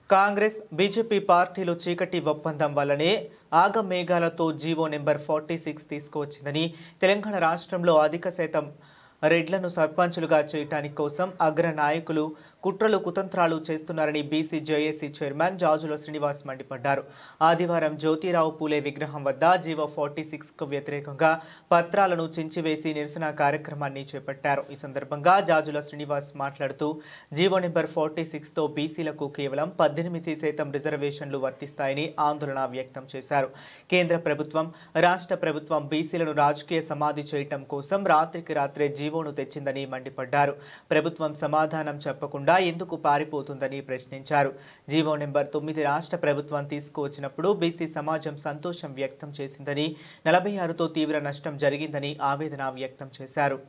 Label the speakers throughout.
Speaker 1: Congress BJP పార్టీలు చీకటి ఒప్పందం వల్లనే ఆగమేఘాలతో జీవో నెంబర్ 46 తీసుకువచ్చిందని తెలంగాణ రాష్ట్రంలో అధిక శాతం రెడ్లను సర్పంచులుగా చేయడానికి కోసం అగ్ర నాయకులు కుట్రలు కుతంత్రాలు చేస్తున్నారని BC JAC chairman Jajula Srinivas మండిపడ్డారు. ఆదివారం జ్యోతిరావు పూలే విగ్రహం వద్ద జీవో 46కు వ్యతిరేకంగా పత్రాలను చించివేసి నిరసన కార్యక్రమాన్ని చేపట్టారు. ఈ సందర్భంగా జాజుల శ్రీనివాస్ మాట్లాడుతూ జీవో నెంబర్ 46తో బీసీలకు కేవలం 18% రిజర్వేషన్లు వర్తిస్తాయని ఆందోళన వ్యక్తం చేశారు. కేంద్ర ప్రభుత్వం రాష్ట్ర ప్రభుత్వం బీసీలను రాజకీయ సమాధి చేయటం కోసం రాత్రికి రాత్రే జీవోను తెచ్చిందని మండిపడ్డారు. ప్రభుత్వం సమాధానం చెప్పకుండా ఎందుకు పారిపోతుందని ప్రశ్నించారు. జీవో నెంబర్ 9 రాష్ట్ర ప్రభుత్వం తీసుకువచ్చినప్పుడు బీసీ సమాజం సంతోషం వ్యక్తం చేసిందని 46తో తీవ్ర నష్టం జరిగిందని ఆవేదన వ్యక్తం చేశారు.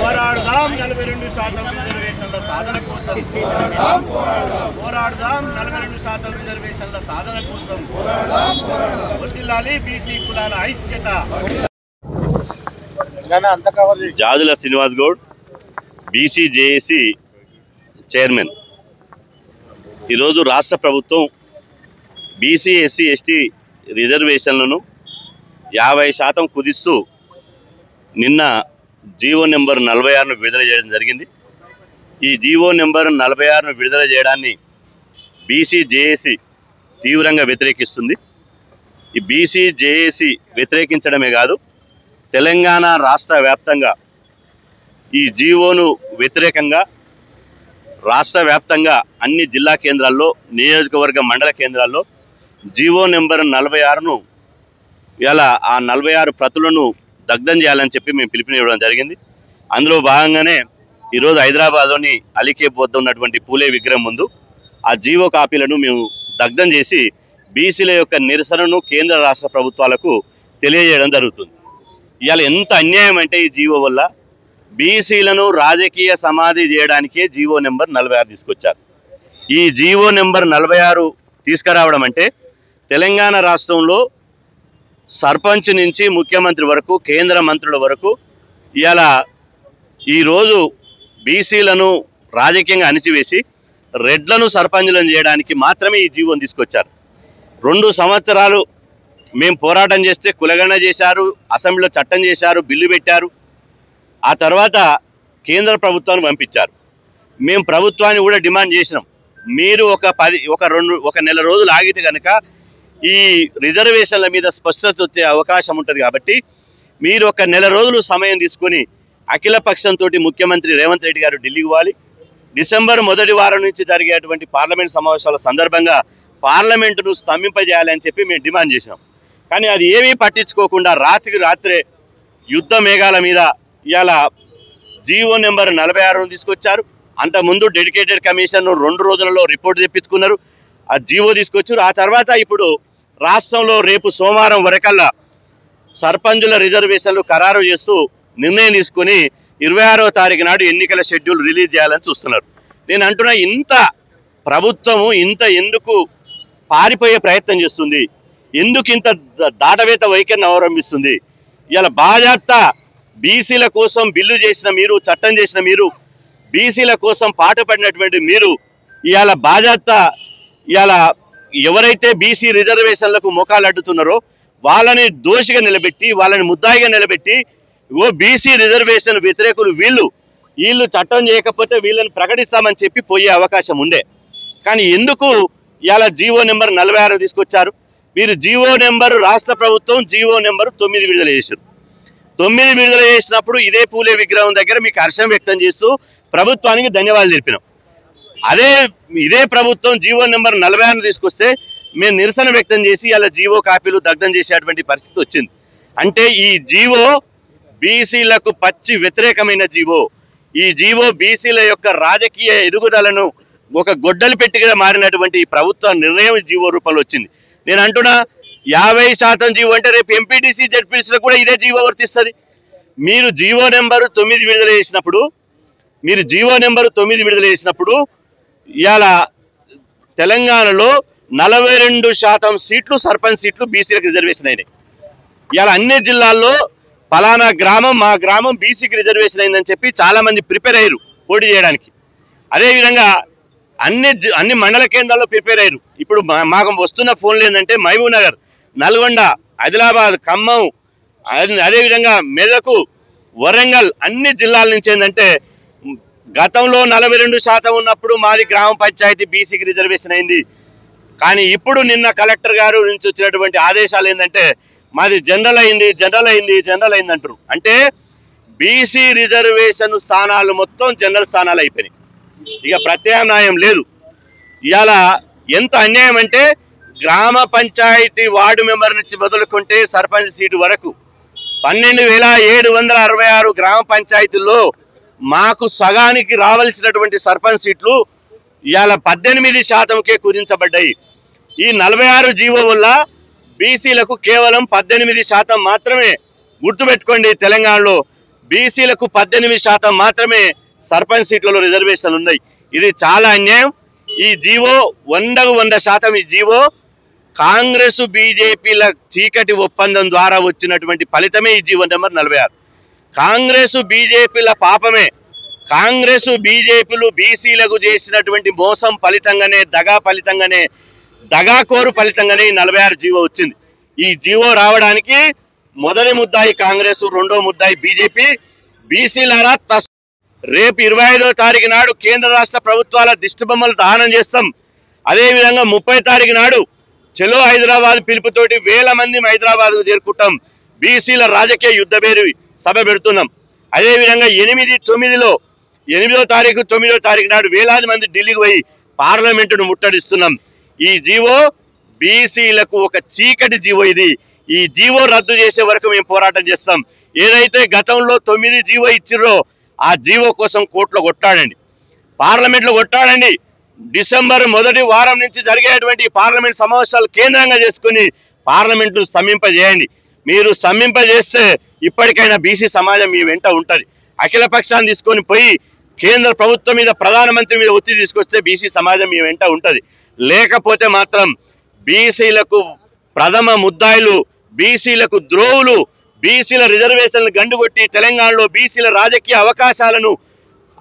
Speaker 2: పోరాడుదాం 42% రిజర్వేషన్ల సాధన కోసం, పోరాడుదాం 42% రిజర్వేషన్ల సాధన కోసం, వర్ధిల్లాలి బీసీ కులాల ఐక్యత. Jajula Srinivas Goud, BC JAC chairman. ఈరోజు రాష్ట్ర ప్రభుత్వం బీసీ ఎస్సీ ఎస్టీ రిజర్వేషన్లను 50% కుదిస్తూ నిన్న జీవో నెంబర్ 46ను విడుదల చేయడం జరిగింది. ఈ జీవో నెంబర్ 46ను విడుదల చేయడాన్ని బీసీ జేఏసీ తీవ్రంగా వ్యతిరేకిస్తుంది. ఈ బీసీ జేఏసీ వ్యతిరేకించడమే కాదు, తెలంగాణ రాష్ట్ర వ్యాప్తంగా ఈ జీవోను వ్యతిరేకంగా రాష్ట్ర వ్యాప్తంగా అన్ని జిల్లా కేంద్రాల్లో, నియోజకవర్గ మండల కేంద్రాల్లో జీవో నెంబర్ 46ను ఇలా ఆ 46 ప్రతులను దగ్ధం చేయాలని చెప్పి మేము పిలుపునివ్వడం జరిగింది. అందులో భాగంగానే ఈరోజు హైదరాబాద్లోని అలీకేప్ వద్ద ఉన్నటువంటి పూలే విగ్రహం ముందు ఆ జీవో కాపీలను మేము దగ్ధం చేసి బీసీల యొక్క నిరసనను కేంద్ర రాష్ట్ర ప్రభుత్వాలకు తెలియజేయడం జరుగుతుంది. ఇవాళ ఎంత అన్యాయం అంటే ఈ జీవో వల్ల బీసీలను రాజకీయ సమాధి చేయడానికే జీవో నెంబర్ 46 తీసుకొచ్చారు. ఈ జీవో నెంబర్ 46 తీసుకురావడం అంటే తెలంగాణ రాష్ట్రంలో సర్పంచ్ నుంచి ముఖ్యమంత్రి వరకు, కేంద్ర మంత్రుల వరకు ఇవాళ ఈరోజు బీసీలను రాజకీయంగా అణిచివేసి రెడ్లను సర్పంచులను చేయడానికి మాత్రమే ఈ జీవోని తీసుకొచ్చారు. 2 సంవత్సరాలు మేము పోరాటం చేస్తే కులగణన చేశారు, అసెంబ్లీలో చట్టం చేశారు, బిల్లు పెట్టారు. ఆ తర్వాత కేంద్ర ప్రభుత్వాన్ని పంపించారు. మేము ప్రభుత్వాన్ని కూడా డిమాండ్ చేసినాం, మీరు ఒక నెల రోజులు ఆగితే కనుక ఈ రిజర్వేషన్ల మీద స్పష్టత వచ్చే అవకాశం ఉంటుంది. కాబట్టి మీరు ఒక నెల రోజులు సమయం తీసుకొని అఖిల పక్షంతో ముఖ్యమంత్రి రేవంత్ రెడ్డి గారు ఢిల్లీకి పోవాలి. డిసెంబర్ మొదటి వారం నుంచి జరిగేటువంటి పార్లమెంట్ సమావేశాల సందర్భంగా పార్లమెంటును స్తంభింపజేయాలని చెప్పి మేము డిమాండ్ చేసినాం. కానీ అది ఏమీ పట్టించుకోకుండా రాత్రికి రాత్రే యుద్ధ మేఘాల మీద ఇవాళ జీవో నెంబర్ 46ను తీసుకొచ్చారు. అంతకుముందు డెడికేటెడ్ కమిషన్ 2 రోజులలో రిపోర్ట్ తెప్పించుకున్నారు, ఆ జీవో తీసుకొచ్చారు. ఆ తర్వాత ఇప్పుడు రాష్ట్రంలో రేపు సోమవారం వరకల్లా సర్పంచుల రిజర్వేషన్లు ఖరారు చేస్తూ నిర్ణయం తీసుకుని 26వ తారీఖు నాడు ఎన్నికల షెడ్యూల్ రిలీజ్ చేయాలని చూస్తున్నారు. నేను అంటున్నా, ఇంత ప్రభుత్వము ఎందుకు పారిపోయే ప్రయత్నం చేస్తుంది, ఎందుకు ఇంత దాటవేత వైఖరిని అవలంబిస్తుంది? ఇవాళ బాజాప్తా బీసీల కోసం బిల్లు చేసిన మీరు, చట్టం చేసిన మీరు, బీసీల కోసం పాటుపడినటువంటి మీరు ఇవాళ బాజాప్తా ఇవాళ ఎవరైతే బీసీ రిజర్వేషన్లకు మోకాలు అడ్డుతున్నారో వాళ్ళని దోషిగా నిలబెట్టి, వాళ్ళని ముద్దాయిగా నిలబెట్టి, బీసీ రిజర్వేషన్ వ్యతిరేకులు వీళ్ళు చట్టం చేయకపోతే వీళ్ళని ప్రకటిస్తామని చెప్పి పోయే అవకాశం ఉండే. కానీ ఎందుకు ఇవాళ జీవో నెంబర్ 46 తీసుకొచ్చారు? మీరు జీవో నెంబరు రాష్ట్ర ప్రభుత్వం జీవో నెంబరు 9 విడుదల చేశారు. 9 విడుదల చేసినప్పుడు ఇదే పూలే విగ్రహం దగ్గర మీకు హర్షం వ్యక్తం చేస్తూ ప్రభుత్వానికి ధన్యవాదాలు తెలిపినాం. ఇదే ప్రభుత్వం జీవో నెంబర్ 46 తీసుకొస్తే మేము నిరసన వ్యక్తం చేసి అలా జీవో కాపీలు దగ్ధం చేసేటువంటి పరిస్థితి వచ్చింది. అంటే ఈ జీవో బీసీలకు పచ్చి వ్యతిరేకమైన జీవో. ఈ జీవో బీసీల యొక్క రాజకీయ ఎదుగుదలను ఒక గొడ్డలి పెట్టిగా మారినటువంటి ఈ ప్రభుత్వ నిర్ణయం జీవో రూపంలో వచ్చింది. నేను అంటున్నా, 50% జీవో అంటే రేపు ఎంపీటీసీ జడ్పీటీసీలకు కూడా ఇదే జీవో వర్తిస్తుంది. మీరు జీవో నెంబరు 9 విడుదల చేసినప్పుడు ఇవాళ తెలంగాణలో 42% సీట్లు సర్పంచ్ సీట్లు బీసీలకు రిజర్వేషన్ అయినాయి. ఇవాళ అన్ని జిల్లాల్లో పలానా గ్రామం మా గ్రామం బీసీకి రిజర్వేషన్ అయిందని చెప్పి చాలామంది ప్రిపేర్ అయ్యారు పోటీ చేయడానికి. అదేవిధంగా అన్ని మండల కేంద్రాల్లో ప్రిపేర్ అయ్యారు. ఇప్పుడు మాకు వస్తున్న ఫోన్లు ఏంటంటే మహబూబ్ నగర్, నల్గొండ, ఆదిలాబాద్, ఖమ్మం, అదేవిధంగా మెదకు, వరంగల్ అన్ని జిల్లాల నుంచి ఏంటంటే గతంలో 42% ఉన్నప్పుడు మాది గ్రామ పంచాయతీ బీసీకి రిజర్వేషన్ అయింది. కానీ ఇప్పుడు నిన్న కలెక్టర్ గారు నుంచి వచ్చినటువంటి ఆదేశాలు ఏంటంటే మాది జనరల్ అయింది అంటారు. అంటే బీసీ రిజర్వేషన్ స్థానాలు మొత్తం జనరల్ స్థానాలు అయిపోయినాయి. ఇక ప్రత్యామ్నాయం లేదు. ఇవాళ ఎంత అన్యాయం అంటే గ్రామ పంచాయతీ వార్డు మెంబర్ నుంచి మొదలుకుంటే సర్పంచ్ సీటు వరకు 12,766 గ్రామ పంచాయతీల్లో మాకు సగానికి రావాల్సినటువంటి సర్పంచ్ సీట్లు ఇవాళ 18%కే కుదించబడ్డాయి. ఈ 46 జీవో వల్ల బీసీలకు కేవలం 18% మాత్రమే, గుర్తుపెట్టుకోండి, తెలంగాణలో బీసీలకు 18% మాత్రమే సర్పంచ్ సీట్లలో రిజర్వేషన్లు ఉన్నాయి. ఇది చాలా అన్యాయం. ఈ జీవో 100% ఈ జీవో కాంగ్రెస్ బీజేపీల చీకటి ఒప్పందం ద్వారా వచ్చినటువంటి ఫలితమే ఈ జీవో నెంబర్ 46. కాంగ్రెస్ బీజేపీల పాపమే. కాంగ్రెస్ బీజేపీలు బీసీలకు చేసినటువంటి మోసం ఫలితంగానే, దగాకోరు ఫలితంగానే ఈ 46 జీవో వచ్చింది. ఈ జీవో రావడానికి మొదటి ముద్దాయి కాంగ్రెస్, రెండో ముద్దాయి బీజేపీ. బీసీలారా రేపు 25వ తారీఖు నాడు కేంద్ర రాష్ట్ర ప్రభుత్వాల దిష్టిబొమ్మలు దహనం చేస్తాం. అదేవిధంగా 30వ తారీఖు నాడు చలో హైదరాబాద్ పిలుపుతోటి వేల మంది హైదరాబాద్కు చేరుకుంటాం. బీసీల రాజకీయ యుద్ధ పేరు సభ పెడుతున్నాం. అదేవిధంగా 8వ తారీఖు 9వ తారీఖు నాడు వేలాది మంది ఢిల్లీకి పోయి పార్లమెంటును ముట్టడిస్తున్నాం. ఈ జీవో బీసీలకు ఒక చీకటి జీవో. ఇది ఈ జీవో రద్దు చేసే వరకు మేము పోరాటం చేస్తాం. ఏదైతే గతంలో 9 జీవో ఇచ్చిర్రో ఆ జీవో కోసం కోర్టులో కొట్టాడండి, పార్లమెంట్లో కొట్టాడండి. డిసెంబర్ మొదటి వారం నుంచి జరిగేటువంటి పార్లమెంట్ సమావేశాలు కేంద్రంగా చేసుకుని పార్లమెంటు స్తంభింపజేయండి. మీరు స్తంభింపజేస్తే ఇప్పటికైనా బీసీ సమాజం మీ వెంట ఉంటుంది. అఖిల పక్షాన్ని తీసుకొని పోయి కేంద్ర ప్రభుత్వం మీద, ప్రధానమంత్రి మీద ఒత్తిడి తీసుకొస్తే బీసీ సమాజం మీ వెంట ఉంటుంది. లేకపోతే మాత్రం బీసీలకు ప్రథమ ముద్దాయిలు, బీసీలకు ద్రోవులు, బీసీల రిజర్వేషన్లు గండుగొట్టి తెలంగాణలో బీసీల రాజకీయ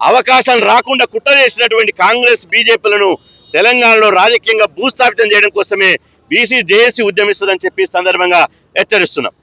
Speaker 2: అవకాశం రాకుండా కుట్ర చేసినటువంటి కాంగ్రెస్ బీజేపీలను తెలంగాణలో రాజకీయంగా భూస్థాపితం చేయడం కోసమే బీసీ జేఏసీ ఉద్యమిస్తుందని చెప్పి సందర్భంగా హెచ్చరిస్తున్నాం.